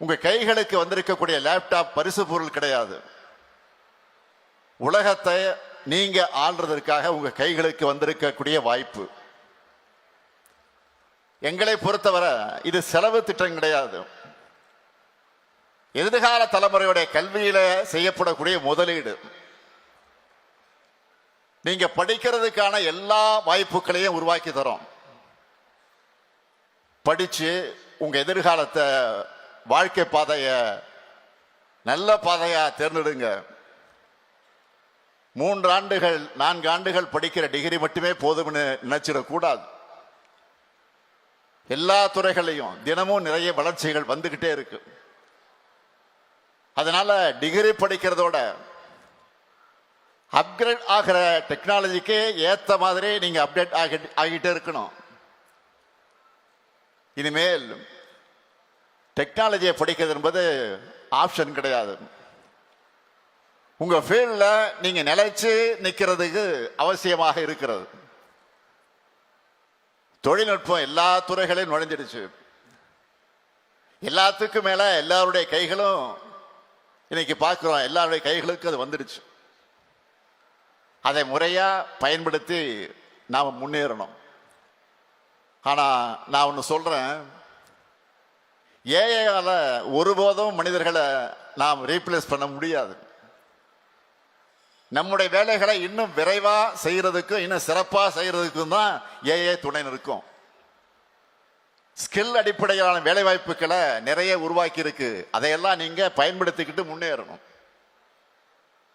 உங்க கைகளுக்கு வந்திருக்கக்கூடிய லேப்டாப் பரிசு பொருள் கிடையாது. உலகத்தை நீங்க ஆள்றதற்காக உங்க கைகளுக்கு வந்திருக்கக்கூடிய வாய்ப்பு. எங்களை பொறுத்தவரை இது செலவு திட்டம் கிடையாது. எதிர்கால தலைமுறையுடைய கல்வியில செய்யப்படக்கூடிய முதலீடு. நீங்க படிக்கிறதுக்கான எல்லா வாய்ப்புகளையும் உருவாக்கி தரோம். படிச்சு உங்க எதிர்காலத்தை வாழ்க்கை பாதைய நல்ல பாதையா தேர்ந்தெடுங்க. 3 ஆண்டுகள் 4 ஆண்டுகள் படிக்கிற டிகிரி மட்டுமே போதும்னு நினைச்சிடக்கூடாது. எல்லா துறைகளையும் தினமும் நிறைய வளர்ச்சிகள் வந்துகிட்டே இருக்கு. அதனால டிகிரி படிக்கிறதோட அப்கிரேட் ஆகிற டெக்னாலஜிக்கு ஏத்த மாதிரி நீங்க அப்டேட் ஆகிட்டே இருக்கணும். இனிமேல் டெக்னாலஜியை படிக்கிறது என்பது ஆப்ஷன் கிடையாது. உங்க ஃபீல்ட்ல நீங்க நிலைச்சு நிக்கிறதுக்கு அவசியமாக இருக்கிறது. தொழில்நுட்பம் எல்லா துறைகளையும் நுழைஞ்சிடுச்சு. எல்லாத்துக்கும் மேல எல்லாருடைய கைகளும் இன்னைக்கு பார்க்கிறோம். எல்லாருடைய கைகளுக்கும் அது வந்துடுச்சு. அதை முறையா பயன்படுத்தி நாம் முன்னேறணும். ஆனா நான் ஒன்று சொல்றேன், ஏஐயால ஒருபோதும் மனிதர்களை நாம் ரீப்ளேஸ் பண்ண முடியாது. நம்முடைய வேலைகளை இன்னும் விரைவா செய்யறதுக்கும் இன்னும் சிறப்பா செய்யறதுக்கும் தான் ஏஐ துணை நிற்கும். ஸ்கில் அடிப்படையிலான வேலை வாய்ப்புகளை நிறைய உருவாக்கி இருக்கு. அதையெல்லாம் நீங்க பயன்படுத்திக்கிட்டு முன்னேறணும்.